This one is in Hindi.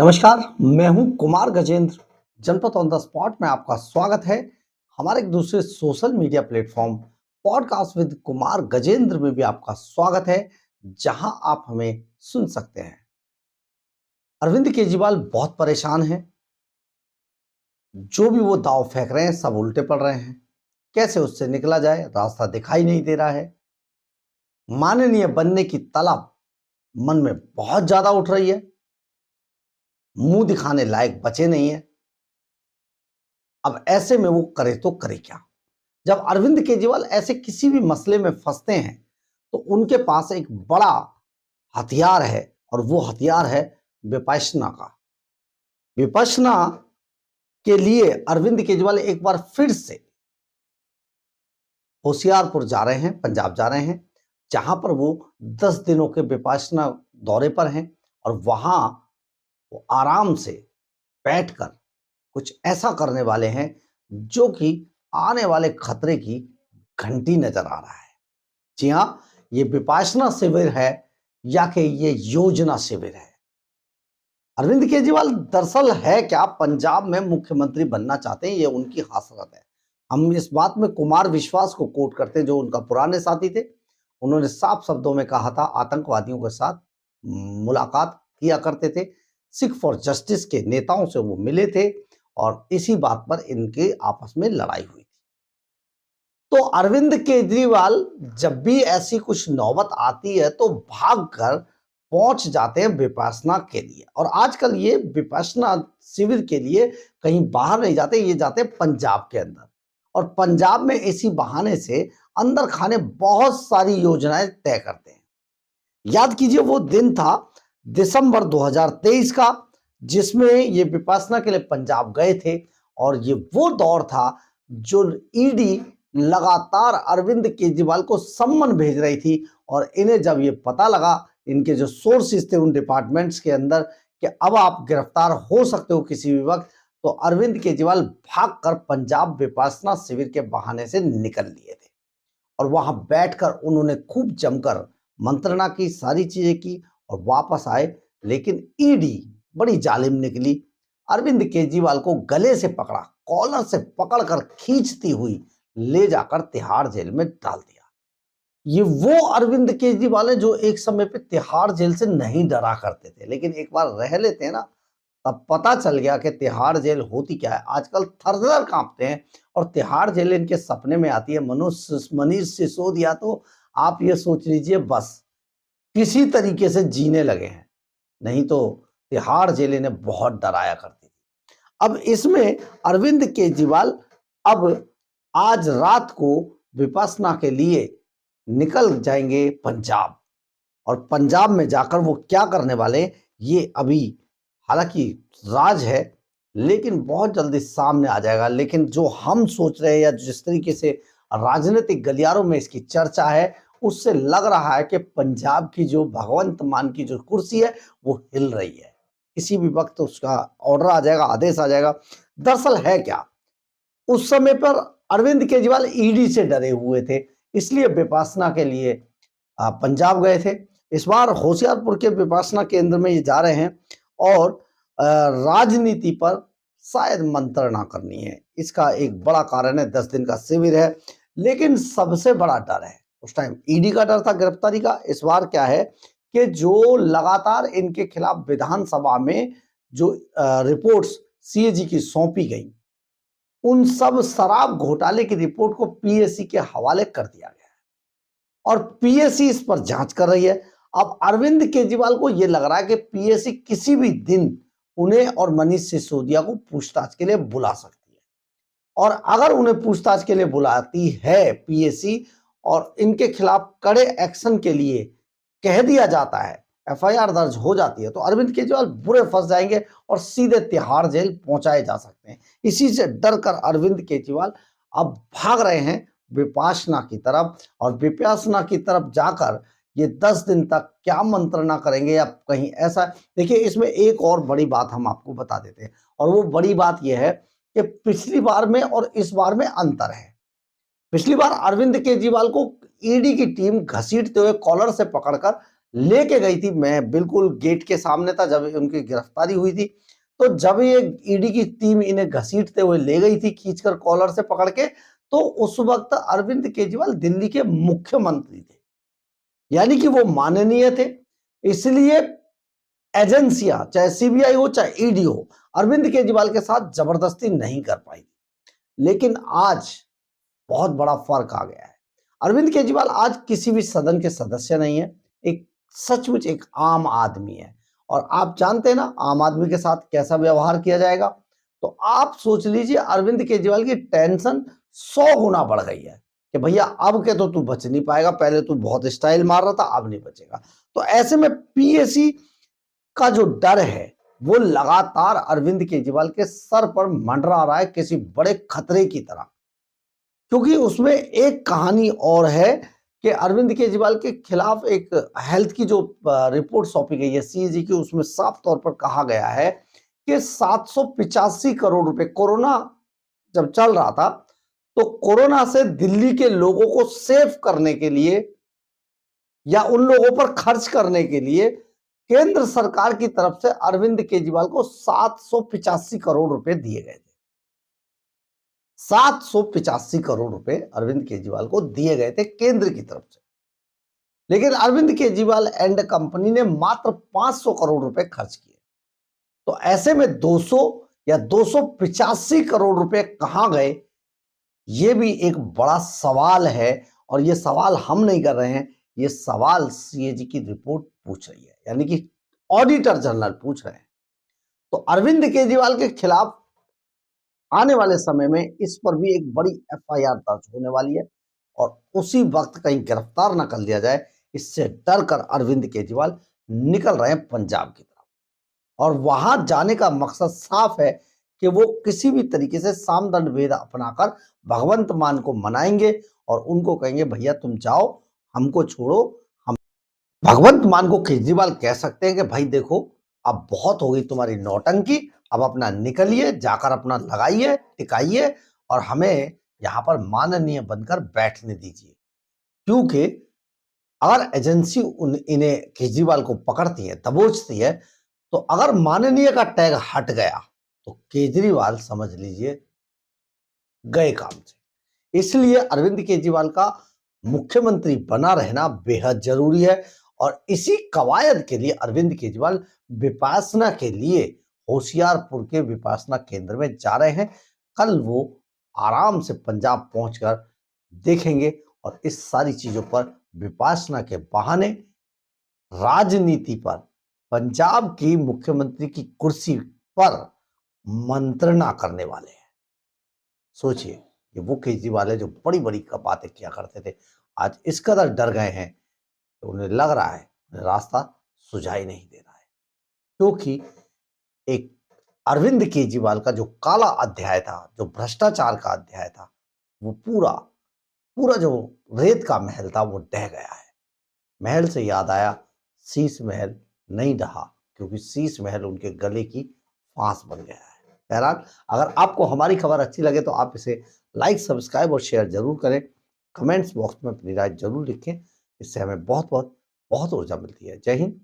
नमस्कार, मैं हूं कुमार गजेंद्र। जनपद ऑन द स्पॉट में आपका स्वागत है। हमारे एक दूसरे social media platform podcast with Kumar Gajendra में भी आपका स्वागत है, जहां आप हमें सुन सकते हैं। अरविंद केजरीवाल बहुत परेशान हैं। जो भी वो दांव फेंक रहे हैं सब उल्टे पड़ रहे हैं। कैसे उससे निकला जाए, रास्ता दिखाई नहीं दे रहा है। माननीय बनने की तलब मन में बहुत ज्यादा उठ रही है। मुंह दिखाने लायक बचे नहीं है। अब ऐसे में वो करे तो करे क्या। जब अरविंद केजरीवाल ऐसे किसी भी मसले में फंसते हैं तो उनके पास एक बड़ा हथियार है, और वो हथियार है विपश्यना का। विपश्यना के लिए अरविंद केजरीवाल एक बार फिर से होशियारपुर जा रहे हैं, पंजाब जा रहे हैं, जहां पर वो 10 दिनों के विपश्यना दौरे पर हैं। और वहां वो आराम से बैठकर कुछ ऐसा करने वाले हैं जो कि आने वाले खतरे की घंटी नजर आ रहा है। जी हां, ये विपश्यना शिविर है या कि ये योजना शिविर है। अरविंद केजरीवाल दरअसल है क्या, पंजाब में मुख्यमंत्री बनना चाहते हैं, ये उनकी हासरत है। हम इस बात में कुमार विश्वास को कोट करते हैं, जो उनका पुराने साथी थे। उन्होंने साफ शब्दों में कहा था, आतंकवादियों के साथ मुलाकात किया करते थे। सिख फॉर जस्टिस के नेताओं से वो मिले थे और इसी बात पर इनके आपस में लड़ाई हुई थी। तो अरविंद केजरीवाल जब भी ऐसी कुछ नौबत आती है तो भागकर पहुंच जाते हैं विपश्यना के लिए। और आजकल ये विपश्यना शिविर के लिए कहीं बाहर नहीं जाते, ये जाते हैं पंजाब के अंदर। और पंजाब में इसी बहाने से अंदर खाने बहुत सारी योजनाएं तय करते हैं। याद कीजिए, वो दिन था दिसंबर 2023 का, जिसमें ये विपश्यना के लिए पंजाब गए थे। और ये वो दौर था जो ईडी लगातार अरविंद केजरीवाल को सम्मन भेज रही थी। और इन्हें जब ये पता लगा, इनके जो सोर्सेस थे उन डिपार्टमेंट्स के अंदर, कि अब आप गिरफ्तार हो सकते हो किसी भी वक्त, तो अरविंद केजरीवाल भागकर पंजाब विपश्यना शिविर के बहाने से निकल लिए थे। और वहां बैठकर उन्होंने खूब जमकर मंत्रणा की, सारी चीजें की और वापस आए। लेकिन ईडी बड़ी जालिम निकली। अरविंद केजरीवाल को गले से पकड़ा, कॉलर से पकड़कर खींचती हुई ले जाकर तिहाड़ जेल में डाल दिया। ये वो अरविंद केजरीवाल है जो एक समय पे तिहाड़ जेल से नहीं डरा करते थे, लेकिन एक बार रह लेते हैं ना, तब पता चल गया कि तिहाड़ जेल होती क्या है। आजकल थर-थर कांपते हैं और तिहाड़ जेल इनके सपने में आती है। मनीष सिसोदिया तो आप ये सोच लीजिए, बस किसी तरीके से जीने लगे हैं, नहीं तो तिहाड़ जेल इन्हें बहुत डराया करती थी। अब इसमें अरविंद केजरीवाल अब आज रात को विपश्यना के लिए निकल जाएंगे पंजाब। और पंजाब में जाकर वो क्या करने वाले, ये अभी हालांकि राज है, लेकिन बहुत जल्दी सामने आ जाएगा। लेकिन जो हम सोच रहे हैं या जिस तरीके से राजनीतिक गलियारों में इसकी चर्चा है, उससे लग रहा है कि पंजाब की जो भगवंत मान की जो कुर्सी है वो हिल रही है। किसी भी वक्त उसका ऑर्डर आ जाएगा, आदेश आ जाएगा। दरअसल है क्या, उस समय पर अरविंद केजरीवाल ईडी से डरे हुए थे, इसलिए विपश्यना के लिए पंजाब गए थे। इस बार होशियारपुर के विपश्यना केंद्र में ये जा रहे हैं और राजनीति पर शायद मंत्रणा करनी है। इसका एक बड़ा कारण है, 10 दिन का शिविर है। लेकिन सबसे बड़ा डर है, उस टाइम ईडी का डर था, गिरफ्तारी का। इस बार क्या है कि जो लगातार इनके खिलाफ विधानसभा में जो रिपोर्ट्स सीएजी की सौंपी गई, उन सब शराब घोटाले की रिपोर्ट को पीएससी के हवाले कर दिया गया है और पीएससी इस पर जांच कर रही है। अब अरविंद केजरीवाल को यह लग रहा है कि पीएससी किसी भी दिन उन्हें और मनीष सिसोदिया को पूछताछ के लिए बुला सकती है। और अगर उन्हें पूछताछ के लिए बुलाती है पीएससी और इनके खिलाफ कड़े एक्शन के लिए कह दिया जाता है, एफआईआर दर्ज हो जाती है, तो अरविंद केजरीवाल बुरे फंस जाएंगे और सीधे तिहाड़ जेल पहुंचाए जा सकते हैं। इसी से डरकर अरविंद केजरीवाल अब भाग रहे हैं विपश्यना की तरफ। और विपश्यना की तरफ जाकर ये 10 दिन तक क्या मंत्रणा करेंगे या कहीं ऐसा, देखिए इसमें एक और बड़ी बात हम आपको बता देते हैं। और वो बड़ी बात यह है कि पिछली बार में और इस बार में अंतर है। पिछली बार अरविंद केजरीवाल को ईडी की टीम घसीटते हुए कॉलर से पकड़कर लेके गई थी। मैं बिल्कुल गेट के सामने था जब उनकी गिरफ्तारी हुई थी। तो जब ये ईडी की टीम इन्हें घसीटते हुए ले गई थी खींचकर कॉलर से पकड़ के, तो उस वक्त अरविंद केजरीवाल दिल्ली के मुख्यमंत्री थे, यानी कि वो माननीय थे। इसलिए एजेंसियां, चाहे सीबीआई हो चाहे ईडी हो, अरविंद केजरीवाल के साथ जबरदस्ती नहीं कर पाई। लेकिन आज बहुत बड़ा फर्क आ गया है। अरविंद केजरीवाल आज किसी भी सदन के सदस्य नहीं है, एक सचमुच एक आम आदमी है। और आप जानते हैं ना आम आदमी के साथ कैसा व्यवहार किया जाएगा। तो आप सोच लीजिए अरविंद केजरीवाल की टेंशन 100 गुना बढ़ गई है कि भैया अब के तो तू बच नहीं पाएगा, पहले तू बहुत स्टाइल मार रहा था, अब नहीं बचेगा। तो ऐसे में पीएसी का जो डर है वो लगातार अरविंद केजरीवाल के सर पर मंडरा रहा है किसी बड़े खतरे की तरह। क्योंकि उसमें एक कहानी और है कि अरविंद केजरीवाल के खिलाफ एक हेल्थ की जो रिपोर्ट सौंपी गई है सीएजी की, उसमें साफ तौर पर कहा गया है कि 785 करोड़ रुपए कोरोना जब चल रहा था, तो कोरोना से दिल्ली के लोगों को सेव करने के लिए या उन लोगों पर खर्च करने के लिए केंद्र सरकार की तरफ से अरविंद केजरीवाल को 785 करोड़ रुपए दिए गए थे। 785 करोड़ रुपए अरविंद केजरीवाल को दिए गए थे केंद्र की तरफ से। लेकिन अरविंद केजरीवाल एंड कंपनी ने मात्र 500 करोड़ रुपए खर्च किए। तो ऐसे में 200 या 285 करोड़ रुपए कहां गए, यह भी एक बड़ा सवाल है। और यह सवाल हम नहीं कर रहे हैं, यह सवाल सीएजी की रिपोर्ट पूछ रही है, यानी कि ऑडिटर जनरल पूछ रहे हैं। तो अरविंद केजरीवाल के खिलाफ आने वाले समय में इस पर भी एक बड़ी एफआईआर दर्ज होने वाली है और उसी वक्त कहीं गिरफ्तार न कर लिया जाए, इससे डर कर अरविंद केजरीवाल निकल रहे हैं पंजाब की तरफ। और वहां जाने का मकसद साफ है कि वो किसी भी तरीके से सामदंड भेद अपनाकर भगवंत मान को मनाएंगे और उनको कहेंगे भैया तुम जाओ, हमको छोड़ो। हम भगवंत मान को केजरीवाल कह सकते हैं कि भाई देखो अब बहुत हो गई तुम्हारी नौटंकी, अब अपना निकलिए, जाकर अपना लगाइए, टिकाइए और हमें यहां पर माननीय बनकर बैठने दीजिए। क्योंकि अगर एजेंसी इन्हें केजरीवाल को पकड़ती है, दबोचती है, तो अगर माननीय का टैग हट गया तो केजरीवाल समझ लीजिए गए काम से। इसलिए अरविंद केजरीवाल का मुख्यमंत्री बना रहना बेहद जरूरी है और इसी कवायद के लिए अरविंद केजरीवाल विपासना के लिए होशियारपुर के विपासना केंद्र में जा रहे हैं। कल वो आराम से पंजाब पहुंचकर देखेंगे और इस सारी चीजों पर विपासना के बहाने राजनीति पर, पंजाब की मुख्यमंत्री की कुर्सी पर मंत्रणा करने वाले हैं। सोचिए कि वो केजरीवाल है जो बड़ी बड़ी बातें किया करते थे, आज इस कदर डर गए हैं तो उन्हें लग रहा है उन्हें रास्ता सुझाई नहीं दे रहा है। क्योंकि एक अरविंद केजरीवाल का जो काला अध्याय था, जो भ्रष्टाचार का अध्याय था, वो पूरा पूरा जो रेत का महल था वो ढह गया है। महल से याद आया शीश महल नहीं ढहा, क्योंकि शीश महल उनके गले की फांस बन गया है। बहरहाल अगर आपको हमारी खबर अच्छी लगे तो आप इसे लाइक, सब्सक्राइब और शेयर जरूर करें। कमेंट्स बॉक्स में अपनी राय जरूर लिखें, इससे हमें बहुत बहुत बहुत ऊर्जा मिलती है। जय हिंद,